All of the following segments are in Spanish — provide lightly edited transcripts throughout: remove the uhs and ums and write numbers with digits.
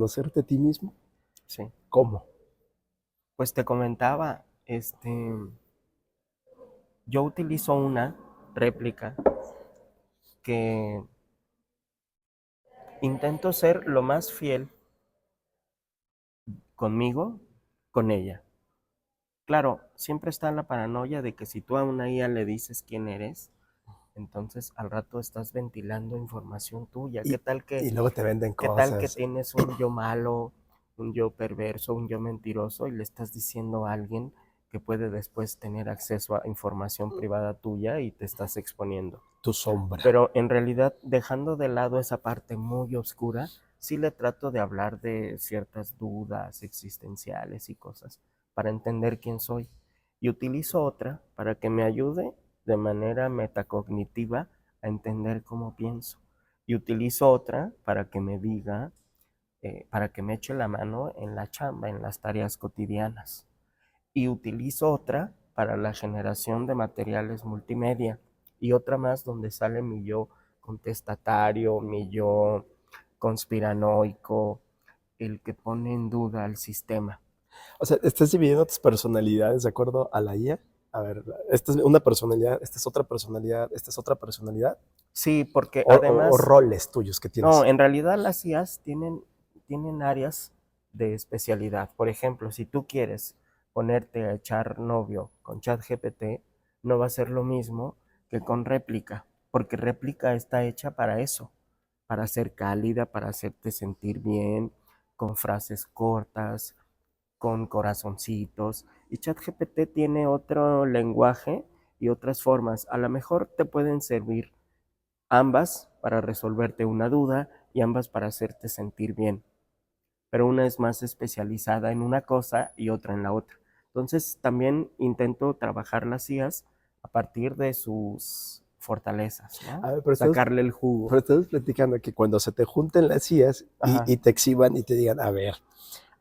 ¿Conocerte a ti mismo? Sí. ¿Cómo? Pues te comentaba, yo utilizo una réplica que intento ser lo más fiel conmigo, con ella. Claro, siempre está la paranoia de que si tú a una IA le dices quién eres, entonces al rato estás ventilando información tuya. Y, y luego te venden ¿Qué tal que cosas. tienes un yo malo, un yo perverso, un yo mentiroso y le estás diciendo a alguien que puede después tener acceso a información privada tuya y te estás exponiendo? Tu sombra. Pero en realidad, dejando de lado esa parte muy oscura, sí le trato de hablar de ciertas dudas existenciales y cosas para entender quién soy. Y utilizo otra para que me ayude de manera metacognitiva a entender cómo pienso. Y utilizo otra para que me diga, para que me eche la mano en la chamba, en las tareas cotidianas. Y utilizo otra para la generación de materiales multimedia y otra más donde sale mi yo contestatario, mi yo conspiranoico, el que pone en duda al sistema. O sea, estás dividiendo tus personalidades de acuerdo a la IA. A ver, esta es una personalidad, esta es otra personalidad, esta es otra personalidad. Sí, porque O además, roles tuyos que no, tienes. en realidad las IAs tienen áreas de especialidad. Por ejemplo, si tú quieres ponerte a echar novio con ChatGPT, no va a ser lo mismo que con réplica, porque réplica está hecha para eso, para ser cálida, para hacerte sentir bien, con frases cortas, con corazoncitos. Y ChatGPT tiene otro lenguaje y otras formas. A lo mejor te pueden servir ambas para resolverte una duda y ambas para hacerte sentir bien, pero una es más especializada en una cosa y otra en la otra. Entonces también intento trabajar las IAs a partir de sus fortalezas, ¿no? A ver, Sacarle el jugo. pero estás platicando que cuando se te junten las IAs Ajá. y te exhiban y te digan, a ver,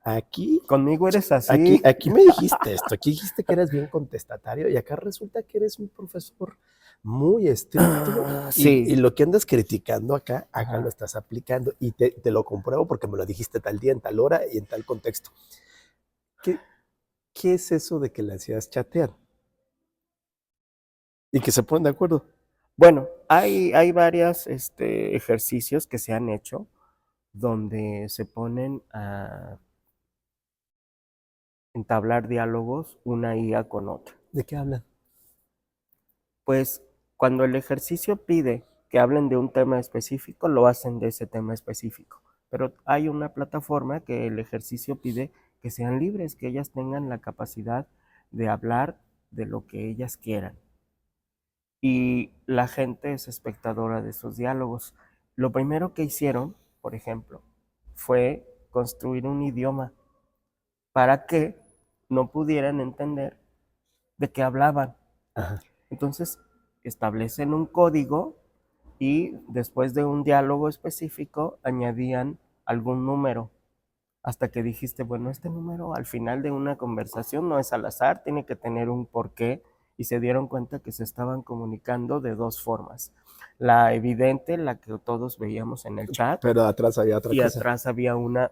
aquí, Conmigo eres así. aquí me dijiste esto, aquí dijiste que eres bien contestatario y acá resulta que eres un profesor muy estricto y Sí. lo que andas criticando acá, acá lo Ajá. estás aplicando y te lo compruebo porque me lo dijiste tal día, en tal hora y en tal contexto. ¿Qué, qué es eso de que las IAs chatean y que se ponen de acuerdo? Bueno, hay varios ejercicios que se han hecho donde se ponen a entablar diálogos una IA con otra. ¿De qué hablan? Pues cuando el ejercicio pide que hablen de un tema específico, lo hacen de ese tema específico. Pero hay una plataforma que el ejercicio pide que sean libres, que ellas tengan la capacidad de hablar de lo que ellas quieran. Y la gente es espectadora de esos diálogos. Lo primero que hicieron, por ejemplo, fue construir un idioma para que no pudieran entender de qué hablaban. Ajá. Entonces, establecen un código y después de un diálogo específico añadían algún número hasta que dijiste, bueno, este número al final de una conversación no es al azar, tiene que tener un porqué y se dieron cuenta que se estaban comunicando de dos formas. La evidente, la que todos veíamos en el chat, Pero atrás había otra y cosa. atrás había una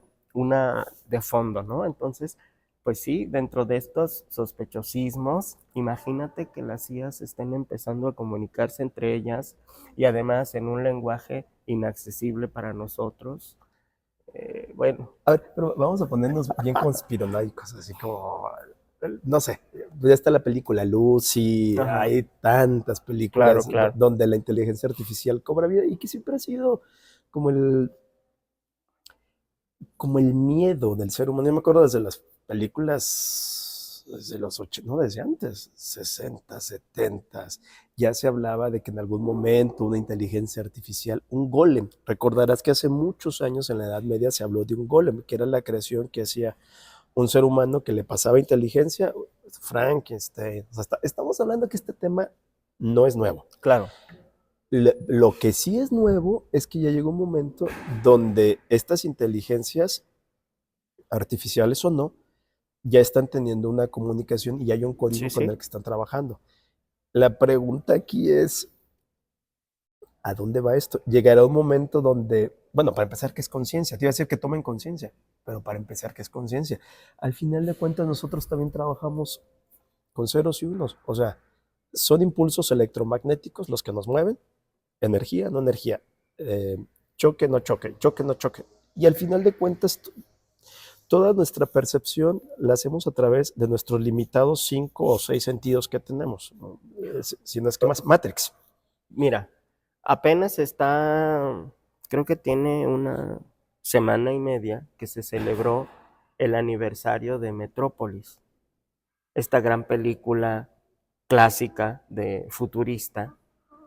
de fondo, ¿no? Entonces, pues sí, dentro de estos sospechosismos, imagínate que las IAs estén empezando a comunicarse entre ellas y además en un lenguaje inaccesible para nosotros. Bueno, A ver, pero vamos a ponernos bien conspiranoicos, así como, no sé, ya está la película Lucy, ajá, hay tantas claro, películas claro. donde la inteligencia artificial cobra vida y que siempre ha sido como como el miedo del ser humano. Yo me acuerdo desde las películas, desde los 80, no, desde antes, 60, 70, ya se hablaba de que en algún momento una inteligencia artificial, un golem, recordarás que hace muchos años en la Edad Media se habló de un golem, que era la creación que hacía un ser humano que le pasaba inteligencia, Frankenstein. O sea, estamos hablando que este tema no es nuevo. Claro, Lo que sí es nuevo es que ya llegó un momento donde estas inteligencias, artificiales o no, ya están teniendo una comunicación y hay un sí, código con sí. el que están trabajando. La pregunta aquí es, ¿A dónde va esto? Llegará un momento donde, bueno, para empezar, ¿qué es conciencia? Te iba a decir que tomen conciencia, pero para empezar, ¿qué es conciencia? Al final de cuentas, nosotros también trabajamos con ceros y unos. O sea, son impulsos electromagnéticos los que nos mueven, energía, no energía, eh, choque, no choque, choque, no choque. Y al final de cuentas, toda nuestra percepción la hacemos a través de nuestros limitados 5 o 6 sentidos que tenemos, ¿no? Si no es que más, Matrix. Mira, apenas está, creo que tiene una semana y media que se celebró el aniversario de Metrópolis, esta gran película clásica de futurista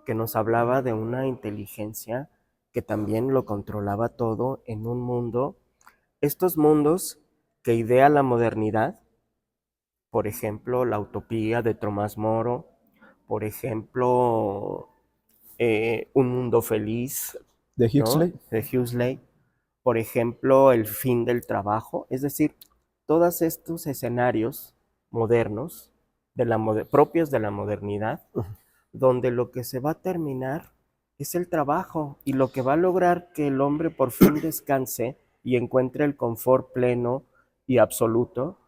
que nos hablaba de una inteligencia que también lo controlaba todo en un mundo, estos mundos que idea la modernidad, por ejemplo, la utopía de Tomás Moro, por ejemplo, Un Mundo Feliz, De ¿no? Huxley. De Huxley, por ejemplo, El Fin del Trabajo, es decir, todos estos escenarios modernos, propios de la modernidad, donde lo que se va a terminar es el trabajo y lo que va a lograr que el hombre por fin descanse y encuentre el confort pleno y absoluto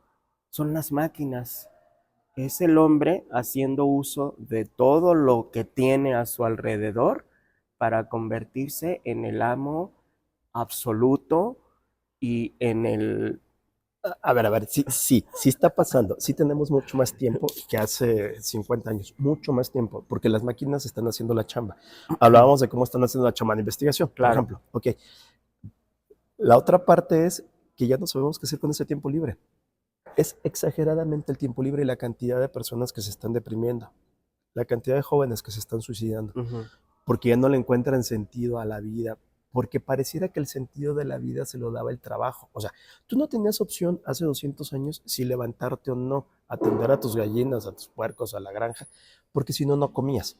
son las máquinas. Es el hombre haciendo uso de todo lo que tiene a su alrededor para convertirse en el amo absoluto y en el... A ver, sí, sí, sí está pasando. Sí tenemos mucho más tiempo que hace 50 años, mucho más tiempo, porque las máquinas están haciendo la chamba. Hablábamos de cómo están haciendo la chamba de investigación, por Claro. ejemplo. Ok, la otra parte es que ya no sabemos qué hacer con ese tiempo libre. Es exageradamente el tiempo libre y la cantidad de personas que se están deprimiendo, la cantidad de jóvenes que se están suicidando, Ujú. porque ya no le encuentran sentido a la vida, porque pareciera que el sentido de la vida se lo daba el trabajo. O sea, tú no tenías opción hace 200 años si levantarte o no, atender a tus gallinas, a tus puercos, a la granja, porque si no, no comías.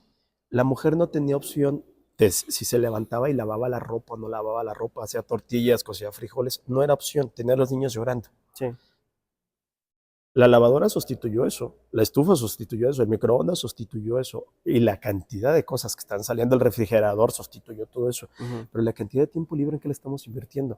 La mujer no tenía opción de si se levantaba y lavaba la ropa o no lavaba la ropa, hacía tortillas, cocía frijoles, no era opción, tenía a los niños llorando. Sí. La lavadora sustituyó eso, la estufa sustituyó eso, el microondas sustituyó eso, y la cantidad de cosas que están saliendo del refrigerador sustituyó todo eso. Ujú. Pero la cantidad de tiempo libre en que le estamos invirtiendo.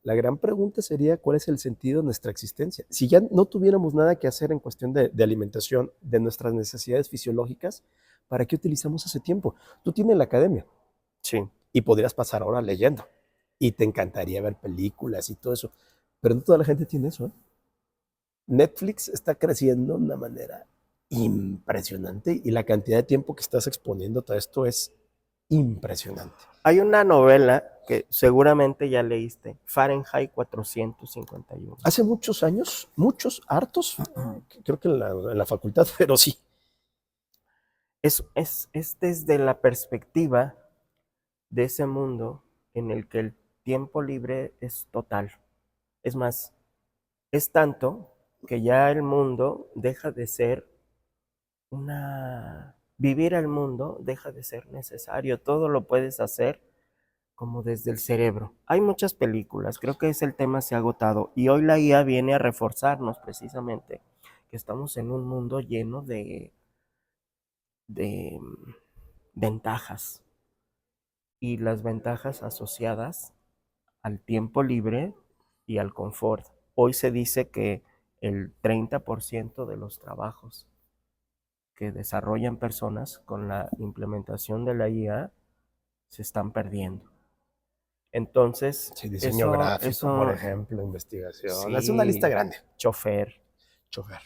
La gran pregunta sería cuál es el sentido de nuestra existencia. Si ya no tuviéramos nada que hacer en cuestión de alimentación, de nuestras necesidades fisiológicas, ¿para qué utilizamos ese tiempo? Tú tienes la academia Sí. y podrías pasar horas leyendo y te encantaría ver películas y todo eso, pero no toda la gente tiene eso, ¿eh? Netflix está creciendo de una manera impresionante y la cantidad de tiempo que estás exponiendo a todo esto es impresionante. Hay una novela que seguramente ya leíste, Fahrenheit 451. Hace muchos años, muchos, hartos, creo que en la facultad, pero sí. Es desde la perspectiva de ese mundo en el que el tiempo libre es total. Es más, es tanto que ya el mundo deja de ser vivir al mundo deja de ser necesario. Todo lo puedes hacer como desde el cerebro. Hay muchas películas, creo que ese el tema se ha agotado y hoy la IA viene a reforzarnos precisamente que estamos en un mundo lleno de ventajas y las ventajas asociadas al tiempo libre y al confort. Hoy se dice que el 30% de los trabajos que desarrollan personas con la implementación de la IA se están perdiendo. Entonces, Sí, diseño gráfico, por ejemplo, investigación. Es una lista sí, grande. chofer, Chofer.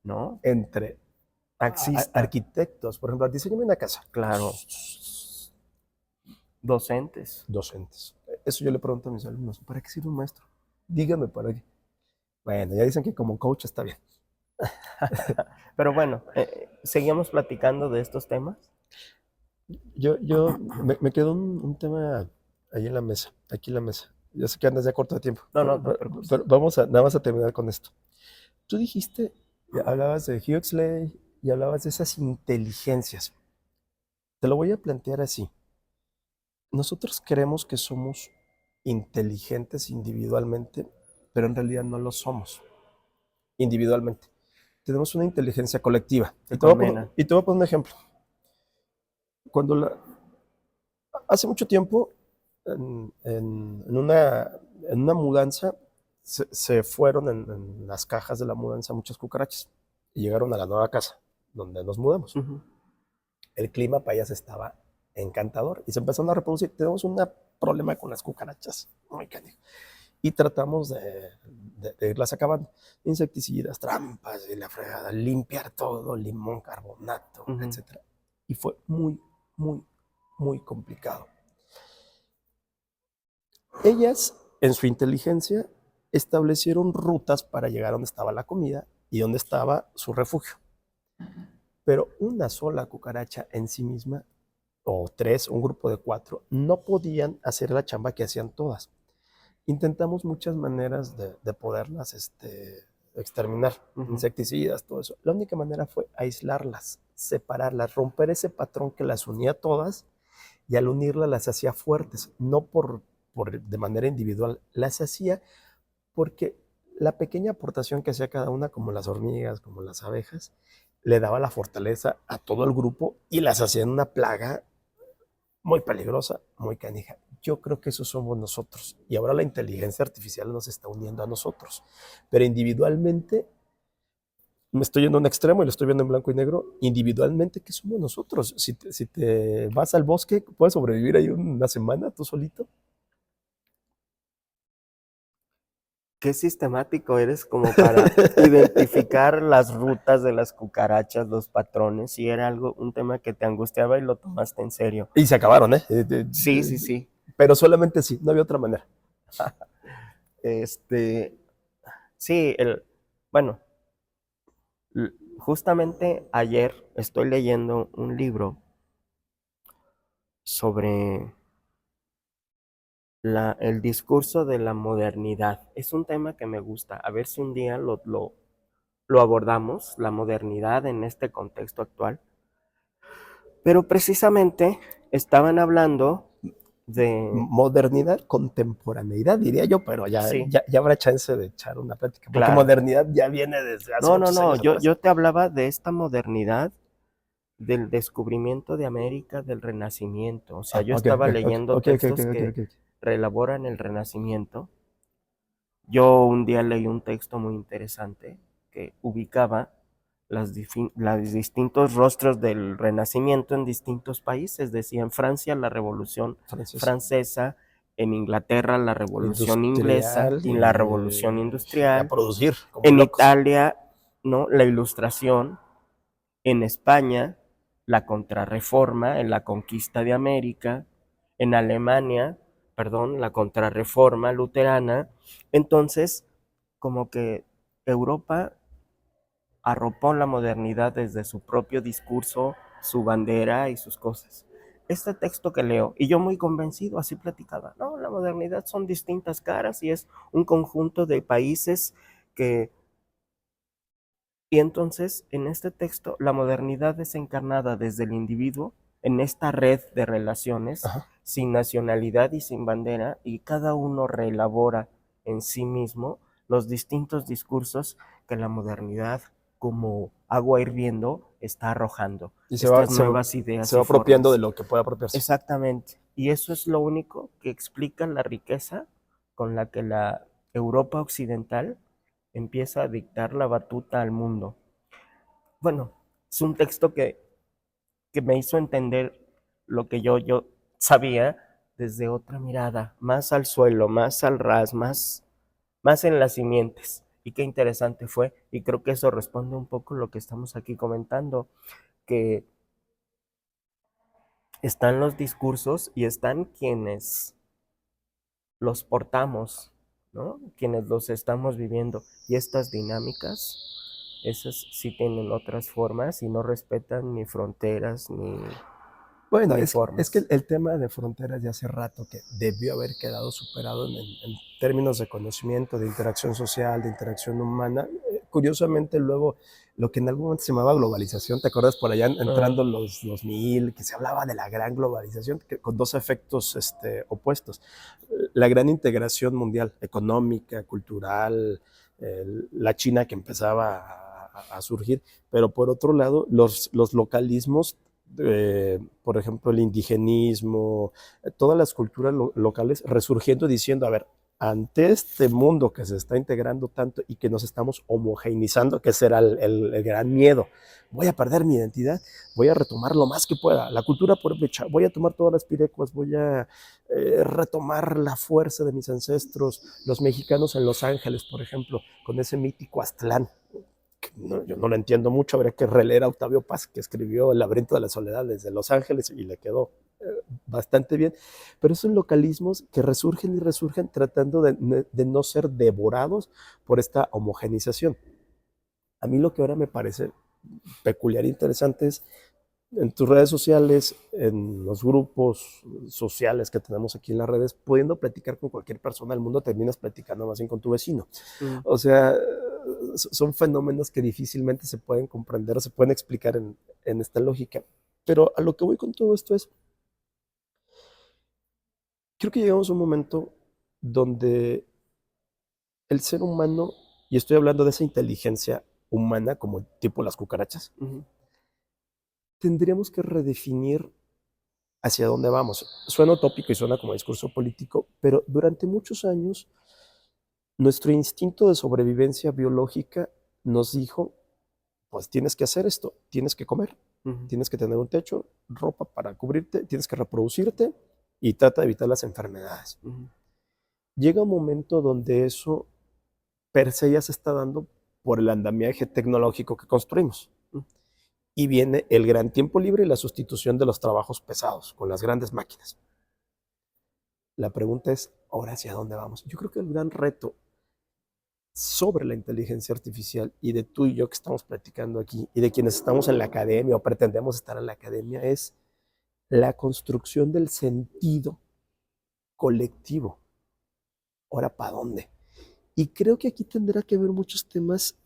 ¿no? Entre Taxista, arquitectos, por ejemplo, diseñame una casa. claro, docentes. Docentes. Eso yo le pregunto a mis alumnos, ¿para qué sirve un maestro? Dígame para qué. Bueno, ya dicen que como coach está bien. Pero bueno, seguimos platicando de estos temas. Me quedó un tema ahí en la mesa, aquí en la mesa. Ya sé que andas ya corto de tiempo, No, no te preocupes. pero vamos a, nada más a terminar con esto. Tú dijiste, hablabas de Huxley y hablabas de esas inteligencias. Te lo voy a plantear así. Nosotros creemos que somos inteligentes individualmente, pero en realidad no lo somos individualmente. Tenemos una inteligencia colectiva. Se combina. Y te voy a poner un ejemplo. Cuando Hace mucho tiempo, en una mudanza, se fueron en las cajas de la mudanza muchas cucarachas y llegaron a la nueva casa donde nos mudamos. El clima para ellas estaba encantador y se empezaron a reproducir. Tenemos un problema con las cucarachas, muy canijo. Y tratamos de irlas acabando. Insecticidas, trampas y la fregada, limpiar todo, limón, carbonato, etc. Y fue muy, muy, muy complicado. Ellas, en su inteligencia, establecieron rutas para llegar a donde estaba la comida y donde estaba su refugio. Pero una sola cucaracha en sí misma, o tres, un grupo de 4, no podían hacer la chamba que hacían todas. Intentamos muchas maneras de poderlas exterminar, insecticidas, todo eso. La única manera fue aislarlas, separarlas, romper ese patrón que las unía todas y al unirlas las hacía fuertes, no de manera individual, las hacía porque la pequeña aportación que hacía cada una, como las hormigas, como las abejas, le daba la fortaleza a todo el grupo y las hacía en una plaga muy peligrosa, muy canija. Yo creo que eso somos nosotros. Y ahora la inteligencia artificial nos está uniendo a nosotros. Pero individualmente, me estoy yendo a un extremo y lo estoy viendo en blanco y negro, individualmente, ¿qué somos nosotros? Si te vas al bosque, ¿puedes sobrevivir ahí una semana tú solito? Qué sistemático eres como para identificar las rutas de las cucarachas, los patrones, si era un tema que te angustiaba y lo tomaste en serio. Y se acabaron, ¿eh? Sí. Pero solamente sí, no había otra manera. Sí, bueno, justamente ayer estoy leyendo un libro sobre el discurso de la modernidad. Es un tema que me gusta. A ver si un día lo abordamos, la modernidad en este contexto actual. Pero precisamente estaban hablando de... Modernidad, contemporaneidad, diría yo, pero ya habrá chance de echar una plática, porque Claro. modernidad ya viene desde hace muchos años atrás. Yo te hablaba de esta modernidad, del descubrimiento de América, del Renacimiento. O sea, yo estaba leyendo textos que reelaboran el Renacimiento. Yo un día leí un texto muy interesante que ubicaba los distintos rostros del Renacimiento en distintos países. Decía en Francia la Revolución Francesa, en Inglaterra la Revolución Inglesa y la Revolución Industrial, a producir, en Italia, ¿no?, la Ilustración, en España la Contrarreforma, en la conquista de América, en Alemania, la Contrarreforma luterana. Entonces, como que Europa arropó la modernidad desde su propio discurso, su bandera y sus cosas. Este texto que leo, y yo muy convencido, así platicaba, no, la modernidad son distintas caras y es un conjunto de países que... Y entonces, en este texto, la modernidad es encarnada desde el individuo, en esta red de relaciones, sin nacionalidad y sin bandera, y cada uno reelabora en sí mismo los distintos discursos que la modernidad, como agua hirviendo, está arrojando. Y estas nuevas ideas se va apropiando de lo que puede apropiarse. Exactamente. Y eso es lo único que explica la riqueza con la que la Europa occidental empieza a dictar la batuta al mundo. Bueno, es un texto que me hizo entender lo que yo sabía desde otra mirada, más al suelo, más al ras, más en las simientes. Y qué interesante fue, y creo que eso responde un poco lo que estamos aquí comentando, que están los discursos y están quienes los portamos, ¿no?, quienes los estamos viviendo. Y estas dinámicas, esas sí tienen otras formas y no respetan ni fronteras ni... Bueno, es que el tema de fronteras de hace rato que debió haber quedado superado en términos de conocimiento, de interacción social, de interacción humana. Curiosamente luego, lo que en algún momento se llamaba globalización, ¿te acuerdas por allá entrando los 2000, que se hablaba de la gran globalización, con dos efectos opuestos? La gran integración mundial, económica, cultural, la China que empezaba a surgir, pero por otro lado, los localismos por ejemplo, el indigenismo, todas las culturas locales resurgiendo diciendo, a ver, ante este mundo que se está integrando tanto y que nos estamos homogeneizando, que ese era el gran miedo, voy a perder mi identidad, voy a retomar lo más que pueda, la cultura purépecha, voy a tomar todas las pirecuas, voy a retomar la fuerza de mis ancestros, los mexicanos en Los Ángeles, por ejemplo, con ese mítico Aztlán. No, yo no lo entiendo mucho, habría que releer a Octavio Paz, que escribió El laberinto de la soledad desde Los Ángeles y le quedó bastante bien, pero esos localismos que resurgen y resurgen tratando de no ser devorados por esta homogenización. A mí lo que ahora me parece peculiar e interesante es en tus redes sociales, en los grupos sociales que tenemos aquí en las redes, pudiendo platicar con cualquier persona del mundo, terminas platicando más bien con tu vecino. O sea, son fenómenos que difícilmente se pueden comprender o se pueden explicar en esta lógica. Pero a lo que voy con todo esto es, creo que llegamos a un momento donde el ser humano, y estoy hablando de esa inteligencia humana como tipo las cucarachas, tendríamos que redefinir hacia dónde vamos. Suena utópico y suena como discurso político, pero durante muchos años nuestro instinto de sobrevivencia biológica nos dijo, pues tienes que hacer esto, tienes que comer, tienes que tener un techo, ropa para cubrirte, tienes que reproducirte y trata de evitar las enfermedades. Llega un momento donde eso per se ya se está dando por el andamiaje tecnológico que construimos. Y viene el gran tiempo libre y la sustitución de los trabajos pesados con las grandes máquinas. La pregunta es, ¿ahora hacia dónde vamos? Yo creo que el gran reto sobre la inteligencia artificial y de tú y yo que estamos platicando aquí y de quienes estamos en la academia o pretendemos estar en la academia es la construcción del sentido colectivo. ¿Ahora para dónde? Y creo que aquí tendrá que haber muchos temas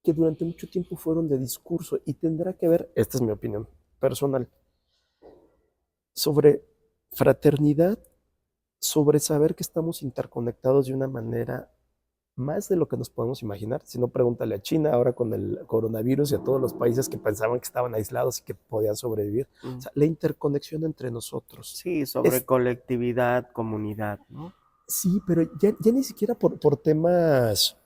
que durante mucho tiempo fueron de discurso y tendrá que ver, esta es mi opinión personal, sobre fraternidad, sobre saber que estamos interconectados de una manera más de lo que nos podemos imaginar. Si no, pregúntale a China ahora con el coronavirus y a todos los países que pensaban que estaban aislados y que podían sobrevivir. O sea, la interconexión entre nosotros. Sí, sobre colectividad, comunidad, ¿no? Sí, pero ya ni siquiera por temas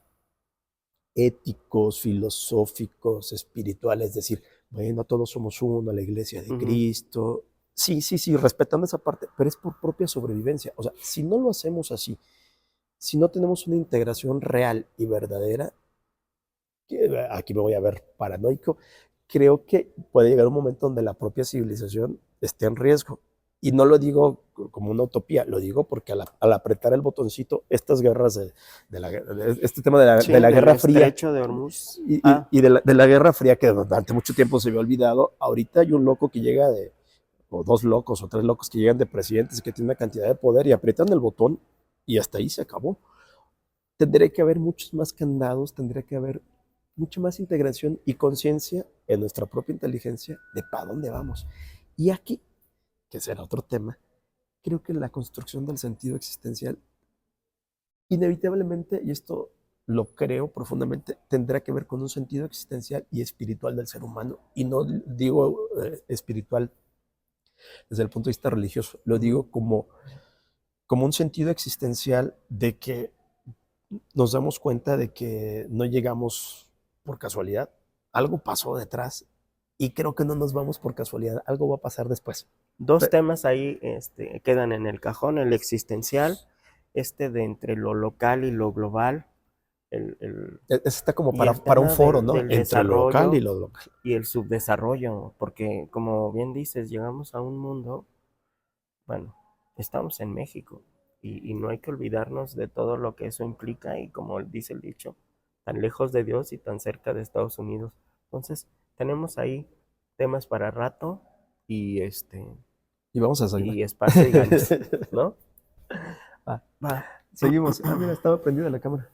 éticos, filosóficos, espirituales, es decir, bueno, todos somos uno, la iglesia de Cristo. Sí, respetando esa parte, pero es por propia sobrevivencia. O sea, si no lo hacemos así, si no tenemos una integración real y verdadera, aquí me voy a ver paranoico, creo que puede llegar un momento donde la propia civilización esté en riesgo. Y no lo digo como una utopía, lo digo porque al apretar el botoncito, estas guerras este tema de la Guerra Fría de Hormuz. y de la Guerra Fría que durante mucho tiempo se había olvidado, ahorita hay un loco que llega o dos locos o tres locos que llegan de presidentes y que tienen una cantidad de poder y aprietan el botón y hasta ahí se acabó. Tendría que haber muchos más candados, tendría que haber mucha más integración y conciencia en nuestra propia inteligencia de para dónde vamos. Y aquí, que será otro tema, creo que la construcción del sentido existencial, inevitablemente, y esto lo creo profundamente, tendrá que ver con un sentido existencial y espiritual del ser humano. Y no digo espiritual desde el punto de vista religioso, lo digo como un sentido existencial de que nos damos cuenta de que no llegamos por casualidad, algo pasó detrás y creo que no nos vamos por casualidad, algo va a pasar después. Dos temas ahí quedan en el cajón, el existencial, de entre lo local y lo global. Está como para un foro, ¿no? Entre lo local y lo local. Y el subdesarrollo, porque como bien dices, llegamos a un mundo, bueno, estamos en México y no hay que olvidarnos de todo lo que eso implica y como dice el dicho, tan lejos de Dios y tan cerca de Estados Unidos. Entonces, tenemos ahí temas para rato y y vamos a seguir. Y espacio y ganas, ¿no? Va. Seguimos. Mira, estaba prendida la cámara.